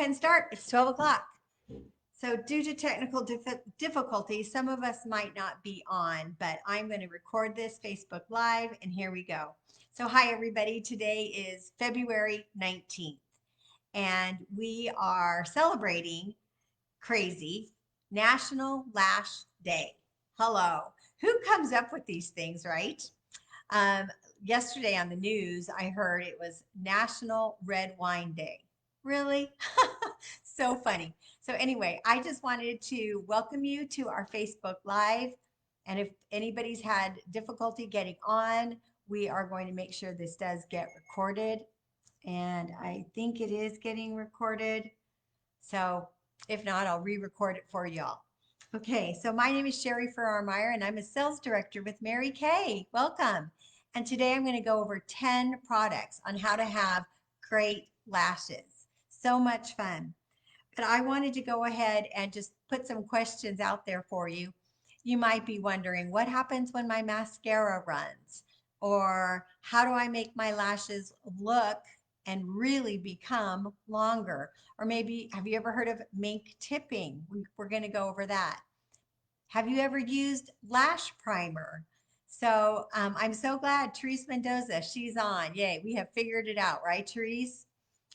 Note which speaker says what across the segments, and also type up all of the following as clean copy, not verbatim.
Speaker 1: ahead and start. It's 12 o'clock. So due to technical difficulties, some of us might not be on, but I'm going to record this Facebook Live, and here we go. So hi, everybody. Today is February 19th, and we are celebrating crazy National Lash Day. Hello. Who comes up with these things, right? Um, Yesterday on the news, I heard it was National Red Wine Day. Really? So funny. So, anyway, I just wanted to welcome you to our Facebook Live. And if anybody's had difficulty getting on, we are going to make sure this does get recorded. And I think it is getting recorded. So, if not, I'll re record it for y'all. Okay, so my name is Sheri Farrar-Meyer, and I'm a sales director with Mary Kay. Welcome. And today I'm going to go over 10 products on how to have great lashes. So much fun. But I wanted to go ahead and just put some questions out there for you. You might be wondering, what happens when my mascara runs? Or how do I make my lashes look and really become longer? Or maybe, have you ever heard of mink tipping? We're going to go over that. Have you ever used lash primer? So I'm so glad Therese Mendoza, she's on. Yay, we have figured it out, right, Therese?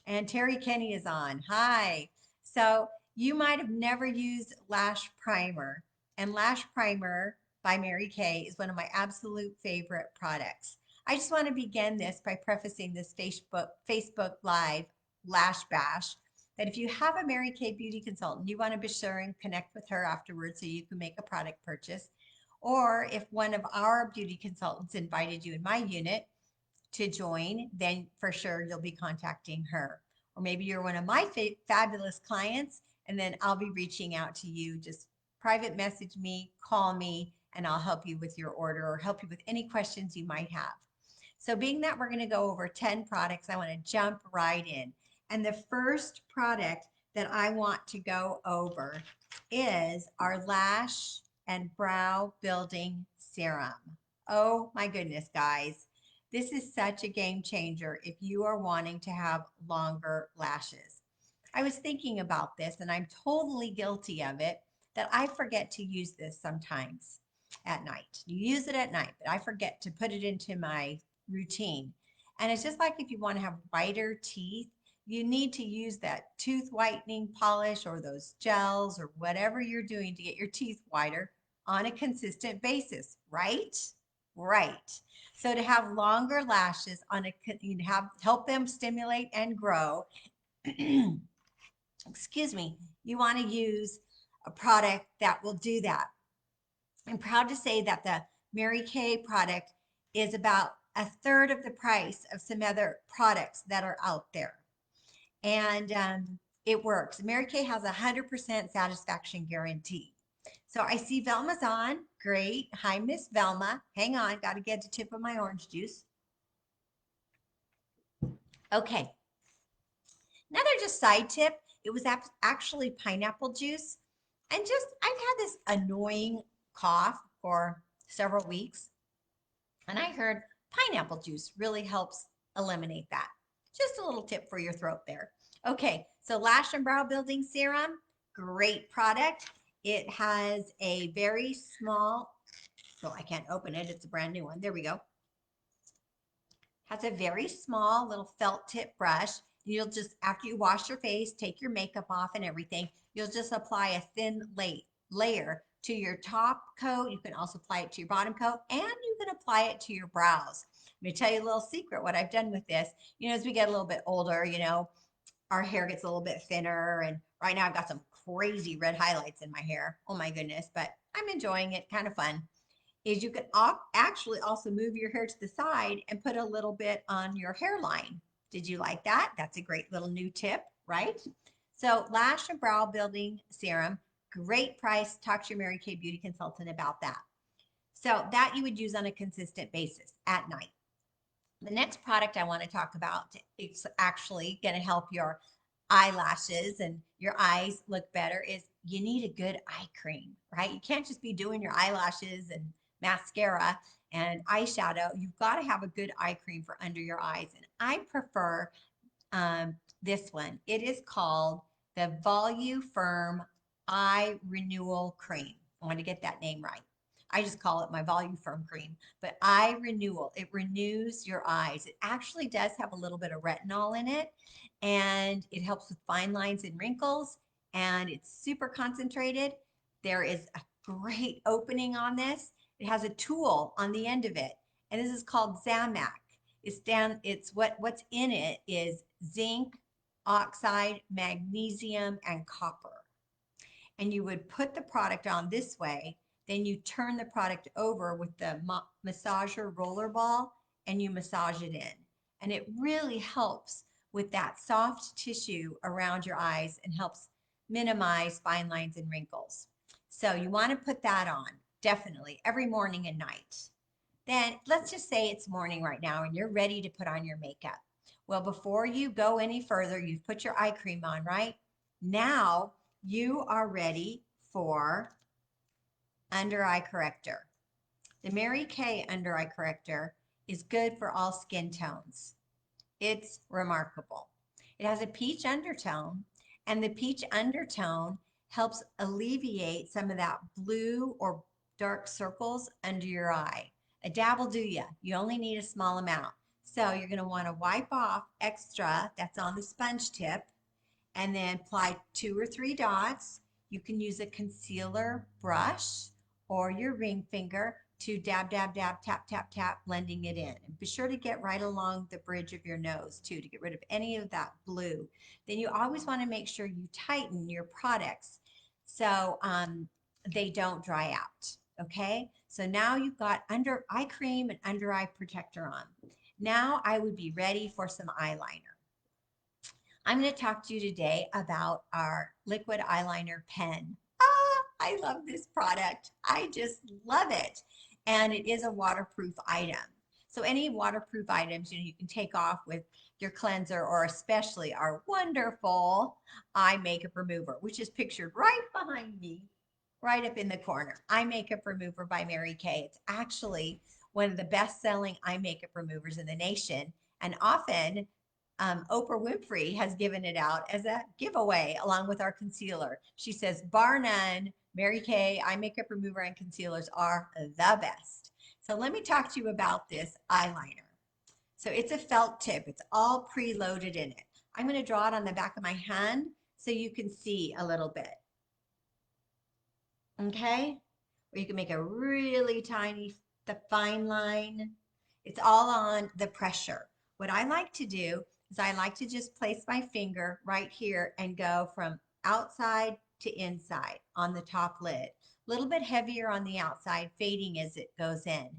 Speaker 1: And Terry Kenny is on. Hi. So you might have never used lash primer. And lash primer by Mary Kay is one of my absolute favorite products. I just want to begin this by prefacing this Facebook Live Lash Bash that if you have a Mary Kay beauty consultant, you want to be sure and connect with her afterwards so you can make a product purchase. Or if one of our beauty consultants invited you in my unit to join, then for sure you'll be contacting her. Or maybe you're one of my fabulous clients, and then I'll be reaching out to you. Just private message me, call me, and I'll help you with your order or help you with any questions you might have. So being that we're going to go over 10 products, I want to jump right in. And the first product that I want to go over is our Lash and Brow Building Serum. Oh my goodness, guys. This is such a game changer if you are wanting to have longer lashes. I was thinking about this, and I'm totally guilty of it, that I forget to use this sometimes at night. You use it at night, but I forget to put it into my routine. And it's just like if you want to have whiter teeth, you need to use that tooth whitening polish or those gels or whatever you're doing to get your teeth whiter on a consistent basis, right? Right. So to have longer lashes help them stimulate and grow. Excuse me. You want to use a product that will do that. I'm proud to say that the Mary Kay product is about a third of the price of some other products that are out there. And it works. Mary Kay has a 100% satisfaction guarantee. So I see Velma's on. Great. Hi, Miss Velma. Hang on. Got to get the tip of my orange juice. Okay. Another just side tip. It was actually pineapple juice. And just, I've had this annoying cough for several weeks. And I heard pineapple juice really helps eliminate that. Just a little tip for your throat there. Okay, so Lash and Brow Building Serum, great product. It has a very small, oh, I can't open it. It's a brand new one. There we go. Has a very small little felt tip brush. You'll just, after you wash your face, take your makeup off and everything, you'll just apply a thin layer to your top coat. You can also apply it to your bottom coat, and you can apply it to your brows. Let me tell you a little secret what I've done with this. As we get a little bit older, our hair gets a little bit thinner, and right now I've got some crazy red highlights in my hair. Oh my goodness, but I'm enjoying it, kind of fun. Is you can actually also move your hair to the side and put a little bit on your hairline. Did you like that? That's a great little new tip, right? So Lash and Brow Building Serum, great price. Talk to your Mary Kay beauty consultant about that. So that you would use on a consistent basis at night. The next product I want to talk about, it's actually going to help your eyelashes and your eyes look better, is you need a good eye cream, right? You can't just be doing your eyelashes and mascara and eyeshadow. You've got to have a good eye cream for under your eyes. And I prefer this one. It is called the Volume Eye Renewal Cream. I want to get that name right. I just call it my Volume Firm Cream, but eye renewal. It renews your eyes. It actually does have a little bit of retinol in it, and it helps with fine lines and wrinkles, and it's super concentrated. There is a great opening on this. It has a tool on the end of it, and this is called Zamac. What's in it is zinc, oxide, magnesium, and copper. And you would put the product on this way, then you turn the product over with the massager roller ball and you massage it in. And it really helps with that soft tissue around your eyes and helps minimize fine lines and wrinkles. So you want to put that on definitely every morning and night. Then let's just say it's morning right now and you're ready to put on your makeup. Well, before you go any further, you've put your eye cream on, right? Now you are ready for under eye corrector. The Mary Kay under eye corrector is good for all skin tones. It's remarkable. It has a peach undertone, and the peach undertone helps alleviate some of that blue or dark circles under your eye. A dab will do ya. You only need a small amount. So you're going to want to wipe off extra that's on the sponge tip and then apply 2 or 3 dots. You can use a concealer brush or your ring finger to dab, dab, dab, tap, tap, tap, blending it in. And be sure to get right along the bridge of your nose too, to get rid of any of that blue. Then you always want to make sure you tighten your products so they don't dry out. Okay, so now you've got under eye cream and under eye protector on. Now I would be ready for some eyeliner. I'm going to talk to you today about our liquid eyeliner pen. I love this product. I just love it. And it is a waterproof item. So any waterproof items, you can take off with your cleanser, or especially our wonderful eye makeup remover, which is pictured right behind me, right up in the corner. Eye makeup remover by Mary Kay. It's actually one of the best-selling eye makeup removers in the nation, and often Oprah Winfrey has given it out as a giveaway along with our concealer. She says, bar none, Mary Kay eye makeup remover and concealers are the best. So let me talk to you about this eyeliner. So it's a felt tip. It's all preloaded in it. I'm going to draw it on the back of my hand so you can see a little bit. Okay? Or you can make a really tiny, the fine line. It's all on the pressure. What I like to do is I like to just place my finger right here and go from outside to inside on the top lid. A little bit heavier on the outside, fading as it goes in.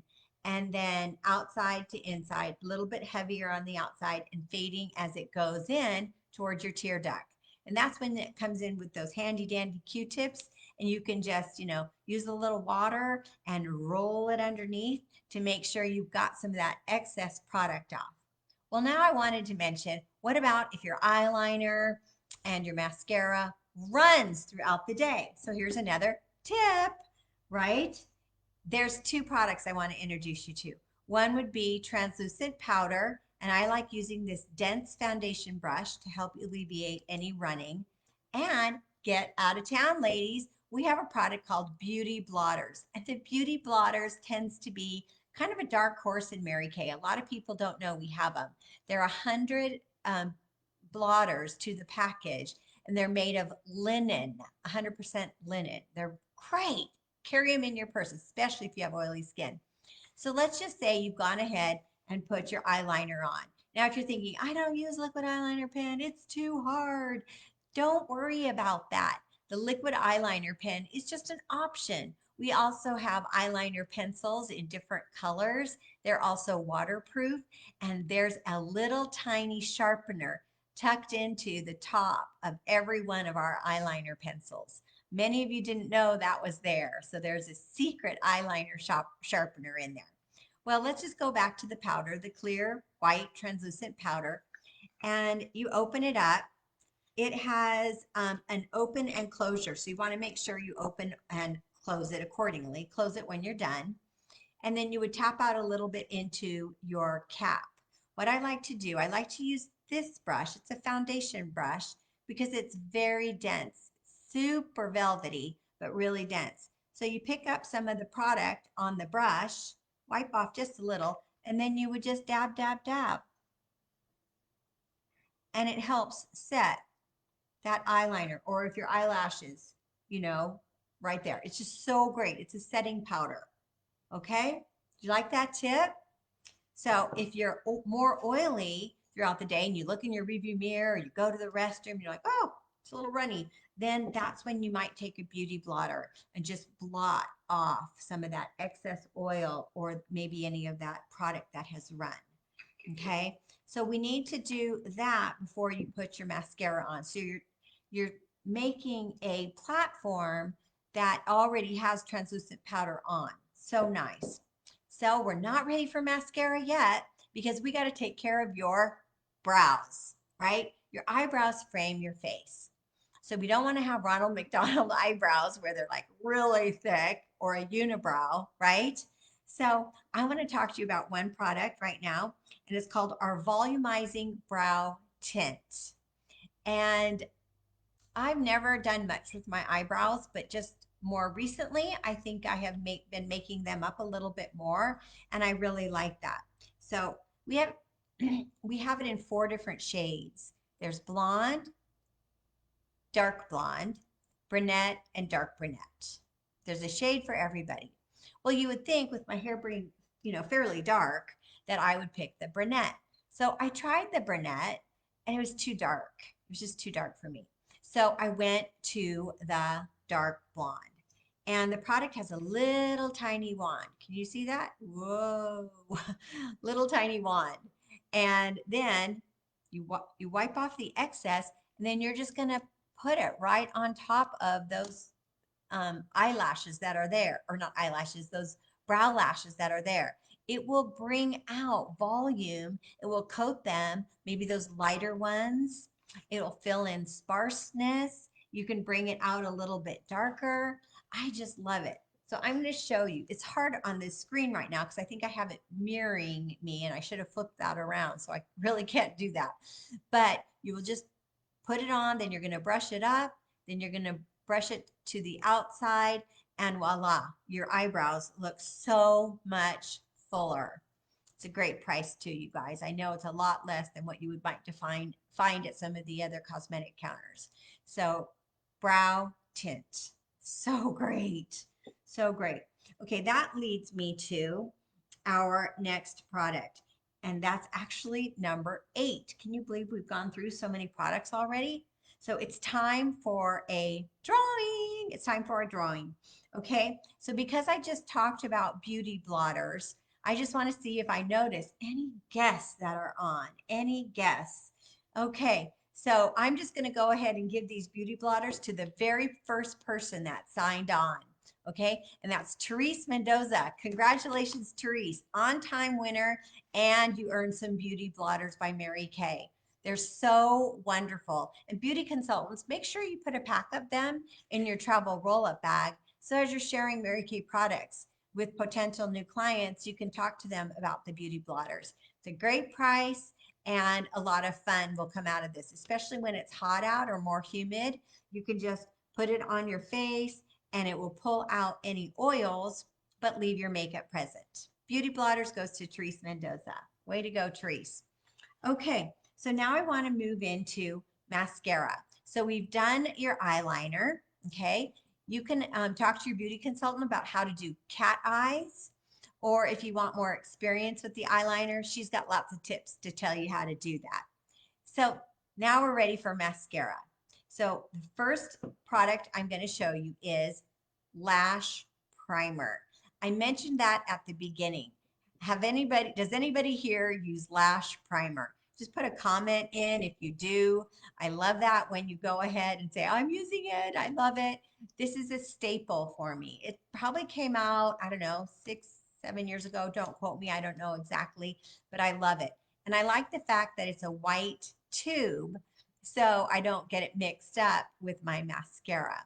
Speaker 1: And then outside to inside, a little bit heavier on the outside and fading as it goes in towards your tear duct. And that's when it comes in with those handy dandy Q-tips, and you can just, use a little water and roll it underneath to make sure you've got some of that excess product off. Well, now I wanted to mention, what about if your eyeliner and your mascara runs throughout the day? So here's another tip, right? There's 2 products I want to introduce you to. One would be translucent powder, and I like using this dense foundation brush to help alleviate any running. And get out of town, ladies, we have a product called Beauty Blotters. And the Beauty Blotters tends to be kind of a dark horse in Mary Kay. A lot of people don't know we have them. There are 100 blotters to the package, and they're made of linen, 100% linen. They're great. Carry them in your purse, especially if you have oily skin. So let's just say you've gone ahead and put your eyeliner on. Now, if you're thinking, I don't use liquid eyeliner pen, it's too hard. Don't worry about that. The liquid eyeliner pen is just an option. We also have eyeliner pencils in different colors. They're also waterproof, and there's a little tiny sharpener tucked into the top of every one of our eyeliner pencils. Many of you didn't know that was there, so there's a secret eyeliner sharpener in there. Well, let's just go back to the powder, the clear white translucent powder, and you open it up. It has an open and closure, so you want to make sure you open and close it accordingly. Close it when you're done, and then you would tap out a little bit into your cap. What I like to do, I like to use this brush. It's a foundation brush because it's very dense, super velvety, but really dense. So you pick up some of the product on the brush, wipe off just a little, and then you would just dab, dab, dab. And it helps set that eyeliner, or if your eyelashes, you know, right there. It's just so great. It's a setting powder. Okay. Do you like that tip? So if you're more oily throughout the day and you look in your review mirror or you go to the restroom, you're like, oh, it's a little runny, then that's when you might take a beauty blotter and just blot off some of that excess oil or maybe any of that product that has run. Okay. So we need to do that before you put your mascara on. So you're making a platform that already has translucent powder on. So nice. So we're not ready for mascara yet because we got to take care of your brows, right? Your eyebrows frame your face. So we don't want to have Ronald McDonald eyebrows where they're like really thick or a unibrow, right? So I want to talk to you about one product right now, and it's called our Volumizing Brow Tint. And I've never done much with my eyebrows, but just more recently, I think I have been making them up a little bit more, and I really like that. So we have we have it in 4 different shades. There's blonde, dark blonde, brunette, and dark brunette. There's a shade for everybody. Well, you would think with my hair being, fairly dark that I would pick the brunette. So I tried the brunette and it was too dark. It was just too dark for me. So I went to the dark blonde. And the product has a little tiny wand. Can you see that? Whoa, little tiny wand. And then you wipe off the excess, and then you're just going to put it right on top of those eyelashes that are there, or not eyelashes, those brow lashes that are there. It will bring out volume. It will coat them, maybe those lighter ones. It'll fill in sparseness. You can bring it out a little bit darker. I just love it. So I'm going to show you. It's hard on this screen right now because I think I have it mirroring me and I should have flipped that around. So I really can't do that. But you will just put it on, then you're going to brush it up, then you're going to brush it to the outside, and voila, your eyebrows look so much fuller. It's a great price too, you guys. I know it's a lot less than what you would like to find at some of the other cosmetic counters. So brow tint, so great, so great. Okay, that leads me to our next product, and that's actually number 8. Can you believe we've gone through so many products already? So it's time for a drawing. It's time for a drawing. Okay, so because I just talked about beauty blotters, I just want to see if I notice any guests that are on. Any guests? Okay, so I'm just going to go ahead and give these beauty blotters to the very first person that signed on. Okay, and that's Therese Mendoza. Congratulations, Therese, on-time winner, and you earned some beauty blotters by Mary Kay. They're so wonderful. And beauty consultants, make sure you put a pack of them in your travel roll-up bag. So as you're sharing Mary Kay products with potential new clients, you can talk to them about the beauty blotters. It's a great price and a lot of fun will come out of this, especially when it's hot out or more humid. You can just put it on your face and it will pull out any oils, but leave your makeup present. Beauty blotters goes to Therese Mendoza. Way to go, Therese. Okay, so now I want to move into mascara. So we've done your eyeliner, okay? You can talk to your beauty consultant about how to do cat eyes, or if you want more experience with the eyeliner, she's got lots of tips to tell you how to do that. So now we're ready for mascara. So the first product I'm going to show you is Lash Primer. I mentioned that at the beginning. Does anybody here use Lash Primer? Just put a comment in if you do. I love that when you go ahead and say, I'm using it, I love it. This is a staple for me. It probably came out, I don't know, 6, 7 years ago. Don't quote me, I don't know exactly, but I love it. And I like the fact that it's a white tube, so I don't get it mixed up with my mascara.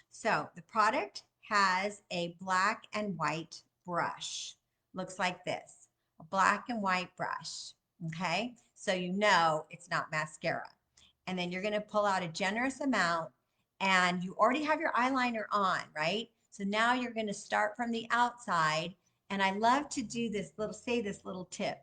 Speaker 1: So the product has a black and white brush. Looks like this, a black and white brush, okay? So you know it's not mascara. and then you're going to pull out a generous amount, and you already have your eyeliner on, right? So now you're going to start from the outside. And I love to do this little tip,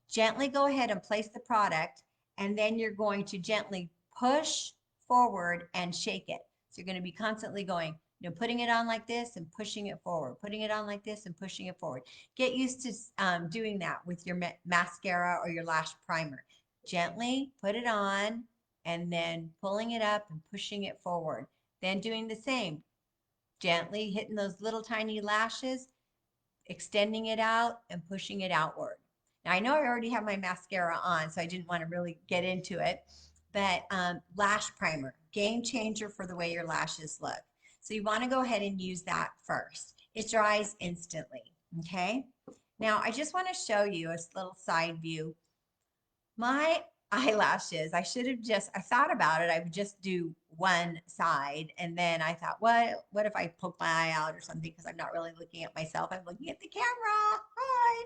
Speaker 1: gently go ahead and place the product, and then you're going to gently push forward and shake it. So you're going to be constantly going, putting it on like this and pushing it forward, putting it on like this and pushing it forward. Get used to doing that with your mascara or your lash primer. Gently put it on and then pulling it up and pushing it forward. Then doing the same, gently hitting those little tiny lashes, extending it out and pushing it outward. Now, I know I already have my mascara on, so I didn't want to really get into it, but lash primer, game changer for the way your lashes look. So you want to go ahead and use that first. It dries instantly, okay? Now, I just want to show you a little side view. My eyelashes, I thought about it. I would just do one side. And then I thought, what if I poke my eye out or something? Because I'm not really looking at myself. I'm looking at the camera. Hi.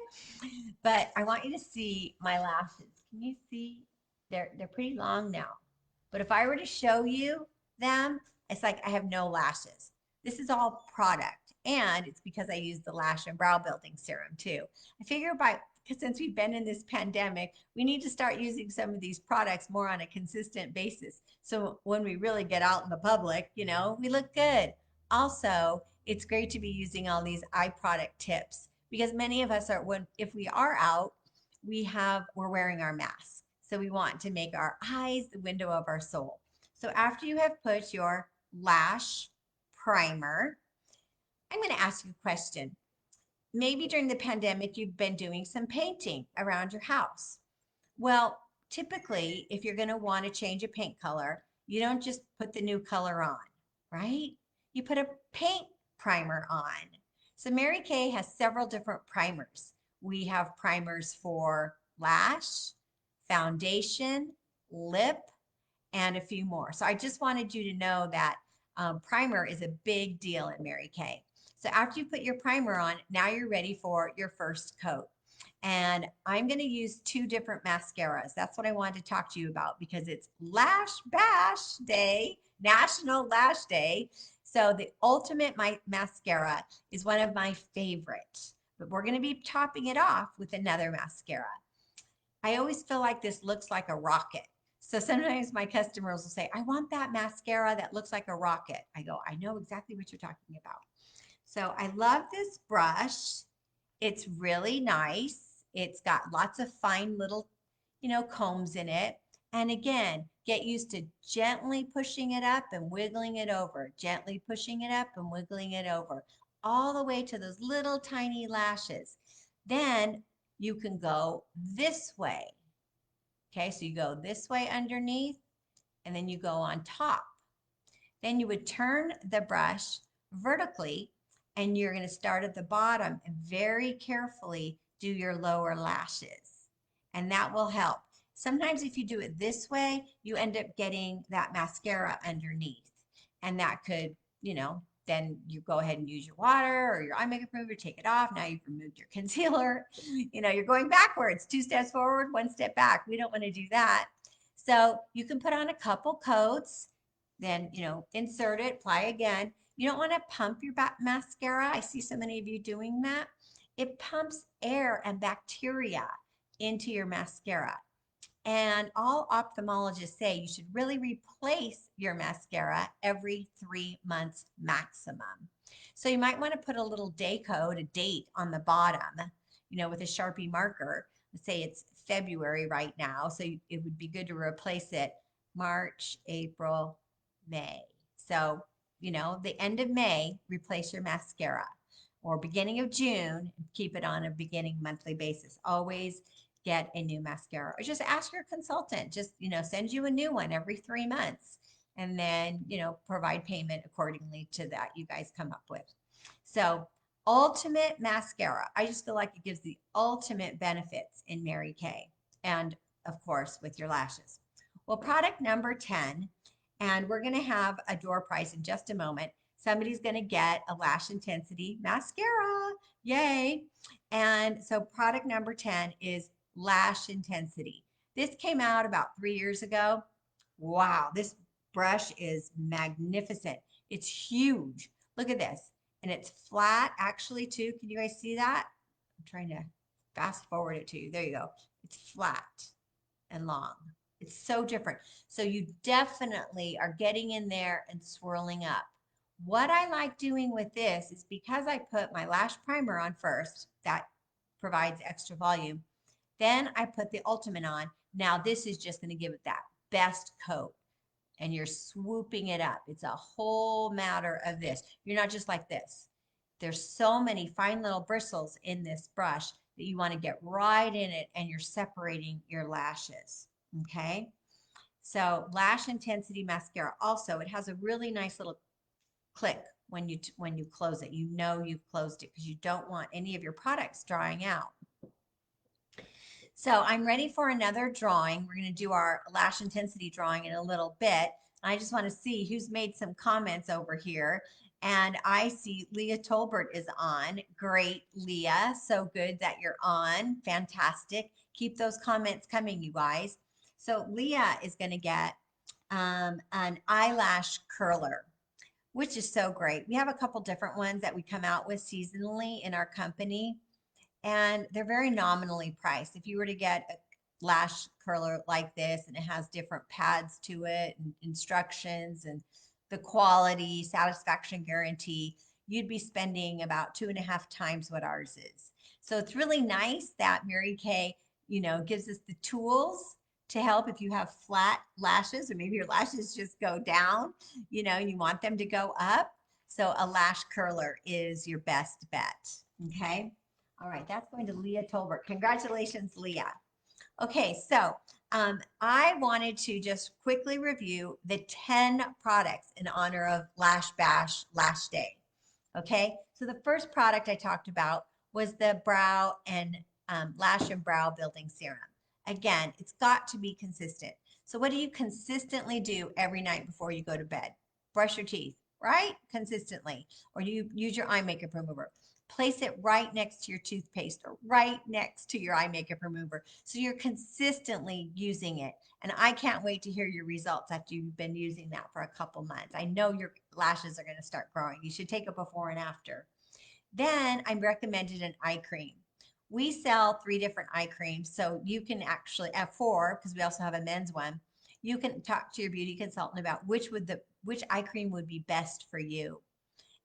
Speaker 1: But I want you to see my lashes. Can you see? They're pretty long now. But if I were to show you them, it's like I have no lashes. This is all product. And it's because I use the lash and brow building serum too. I figure because since we've been in this pandemic, we need to start using some of these products more on a consistent basis. So when we really get out in the public, we look good. Also, it's great to be using all these eye product tips because many of us if we are out, we're wearing our mask. So we want to make our eyes the window of our soul. So after you have put your lash primer, I'm going to ask you a question. Maybe during the pandemic, you've been doing some painting around your house. Well, typically, if you're going to want to change a paint color, you don't just put the new color on, right? You put a paint primer on. So Mary Kay has several different primers. We have primers for lash, foundation, lip, and a few more. So I just wanted you to know that primer is a big deal at Mary Kay. So after you put your primer on, now you're ready for your first coat. And I'm going to use two different mascaras. That's what I wanted to talk to you about because it's Lash Bash Day, National Lash Day. So the Ultimate Mascara is one of my favorites, but we're going to be topping it off with another mascara. I always feel like this looks like a rocket. So sometimes my customers will say, I want that mascara that looks like a rocket. I go, I know exactly what you're talking about. So I love this brush. It's really nice. It's got lots of fine little, combs in it. And again, get used to gently pushing it up and wiggling it over, gently pushing it up and wiggling it over, all the way to those little tiny lashes. Then you can go this way. Okay, so you go this way underneath, and then you go on top. Then you would turn the brush vertically, and you're going to start at the bottom and very carefully do your lower lashes. And that will help. Sometimes if you do it this way, you end up getting that mascara underneath. And that could, then you go ahead and use your water or your eye makeup remover, take it off. Now you've removed your concealer. You're going backwards, 2 steps forward, 1 step back. We don't want to do that. So you can put on a couple coats, then, insert it, apply again. You don't want to pump your mascara. I see so many of you doing that. It pumps air and bacteria into your mascara. And all ophthalmologists say you should really replace your mascara every 3 months maximum. So you might want to put a little day code, a date on the bottom, with a Sharpie marker. Let's say it's February right now. So it would be good to replace it March, April, May. So, the end of May, replace your mascara, or beginning of June, keep it on a beginning monthly basis. Always get a new mascara, or just ask your consultant, just, send you a new one every 3 months, and then, provide payment accordingly to that you guys come up with. So Ultimate Mascara, I just feel like it gives the ultimate benefits in Mary Kay, and of course with your lashes. Well, product number 10, and we're going to have a door prize in just a moment. Somebody's going to get a Lash Intensity mascara. Yay. And so product number 10 is Lash Intensity. This came out about 3 years ago. Wow, this brush is magnificent. It's huge. Look at this. And it's flat actually too. Can you guys see that? I'm trying to fast forward it to you. There you go. It's flat and long. It's so different. So you definitely are getting in there and swirling up. What I like doing with this is because I put my lash primer on first, that provides extra volume. Then I put the ultimate on. Now this is just going to give it that best coat and you're swooping it up. It's a whole matter of this. You're not just like this. There's so many fine little bristles in this brush that you want to get right in it and you're separating your lashes. Okay. So lash intensity mascara also, it has a really nice little click when you close it. You know you've closed it because you don't want any of your products drying out. So I'm ready for another drawing. We're going to do our lash intensity drawing in a little bit. I just want to see who's made some comments over here. And I see Leah Tolbert is on. Great, Leah. So good that you're on. Fantastic. Keep those comments coming, you guys. So Leah is going to get an eyelash curler, which is so great. We have a couple different ones that we come out with seasonally in our company, and they're very nominally priced. If you were to get a lash curler like this and it has different pads to it and instructions and the quality, satisfaction guarantee, you'd be spending about 2.5 times what ours is. So it's really nice that Mary Kay, gives us the tools to help if you have flat lashes or maybe your lashes just go down, you want them to go up. So a lash curler is your best bet. Okay. All right, that's going to Leah Tolbert. Congratulations, Leah. Okay, so I wanted to just quickly review the 10 products in honor of Lash Bash Lash Day. Okay, so the first product I talked about was the brow and lash and brow building serum. Again, it's got to be consistent. So what do you consistently do every night before you go to bed? Brush your teeth, right? Consistently. Or you use your eye makeup remover. Place it right next to your toothpaste or right next to your eye makeup remover. So you're consistently using it. And I can't wait to hear your results after you've been using that for a couple months. I know your lashes are going to start growing. You should take a before and after. Then I recommended an eye cream. We sell 3 different eye creams. So you can actually have 4 because we also have a men's one. You can talk to your beauty consultant about which eye cream would be best for you.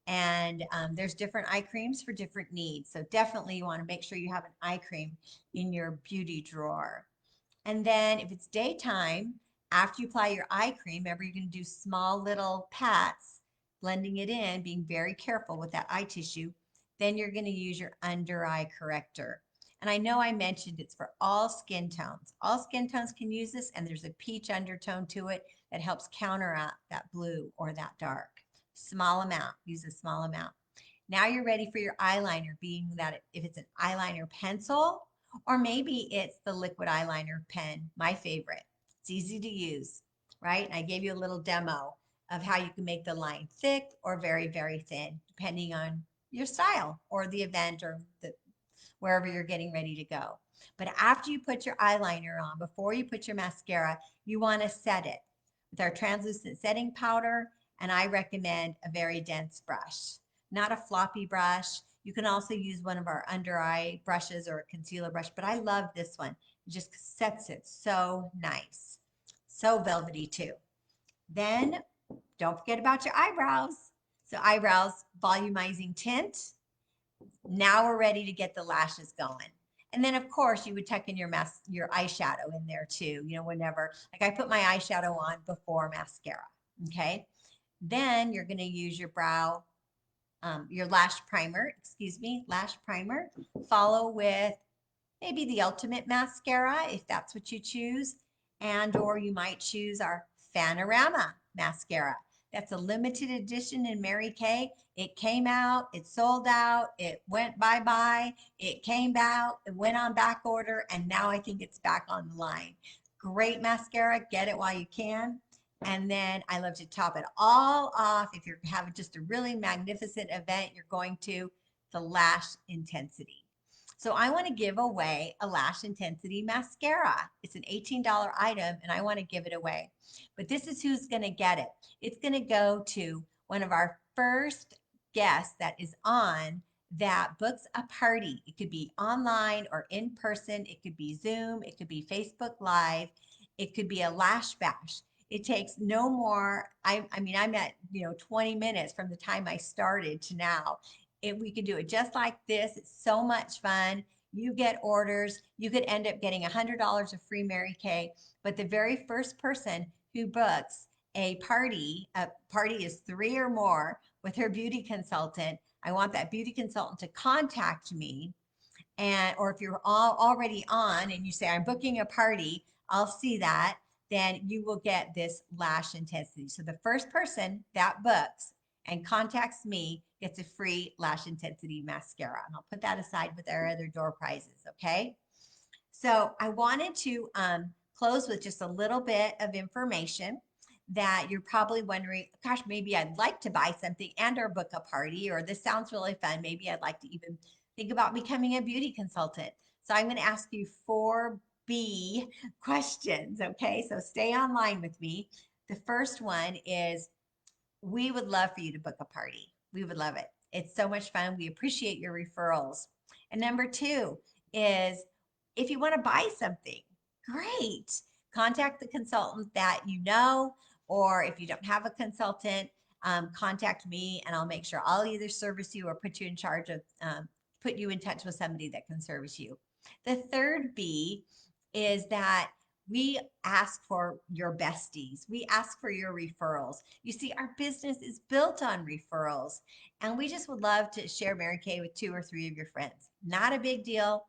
Speaker 1: And there's different eye creams for different needs. So definitely you want to make sure you have an eye cream in your beauty drawer. And then if it's daytime, after you apply your eye cream, remember you're going to do small little pats, blending it in, being very careful with that eye tissue. Then you're going to use your under eye corrector. And I know I mentioned it's for all skin tones. All skin tones can use this, and there's a peach undertone to it that helps counteract that blue or that dark. Small amount, use a small amount. Now you're ready for your eyeliner, being that if it's an eyeliner pencil, or maybe it's the liquid eyeliner pen, my favorite. It's easy to use, right? And I gave you a little demo of how you can make the line thick or very, very thin, depending on your style or the event or wherever you're getting ready to go. But after you put your eyeliner on, before you put your mascara, you want to set it with our translucent setting powder. And I recommend a very dense brush, not a floppy brush. You can also use one of our under eye brushes or a concealer brush, but I love this one. It just sets it so nice. So velvety too. Then don't forget about your eyebrows. So eyebrows, volumizing tint. Now we're ready to get the lashes going. And then of course you would tuck in your eyeshadow in there too, whenever. Like I put my eyeshadow on before mascara, okay? Then you're gonna use your lash primer, lash primer. Follow with maybe the ultimate mascara if that's what you choose, or you might choose our Fanorama mascara. That's a limited edition in Mary Kay. It came out, it sold out, it went bye-bye, it came out, it went on back order, and now I think it's back on the line. Great mascara, get it while you can. And then I love to top it all off if you're having just a really magnificent event you're going to, the lash intensity. So I want to give away a Lash Intensity mascara. It's an $18 item and I want to give it away. But this is who's going to get it. It's going to go to one of our first guests that is on that books a party. It could be online or in person. It could be Zoom. It could be Facebook Live. It could be a lash bash. It takes no more. I mean, I'm at 20 minutes from the time I started to now. If we could do it just like this, it's so much fun. You get orders. You could end up getting $100 of free Mary Kay. But the very first person who books a party is three or more with her beauty consultant. I want that beauty consultant to contact me, and or if you're already on and you say I'm booking a party, I'll see that, then you will get this lash intensity. So the first person that books and contacts me gets a free lash intensity mascara, and I'll put that aside with our other door prizes. Okay, so I wanted to close with just a little bit of information that you're probably wondering, gosh, maybe I'd like to buy something and or book a party, or this sounds really fun. Maybe I'd like to even think about becoming a beauty consultant. So I'm going to ask you 4B questions. Okay, so stay online with me. The first one is, we would love for you to book a party. We would love it. It's so much fun. We appreciate your referrals. And number two is, if you want to buy something, great. Contact the consultant that you know, or if you don't have a consultant, contact me and I'll make sure I'll either service you or put you in charge of, put you in touch with somebody that can service you. The third B is that we ask for your besties. We ask for your referrals. You see, our business is built on referrals, and we just would love to share Mary Kay with two or three of your friends. Not a big deal.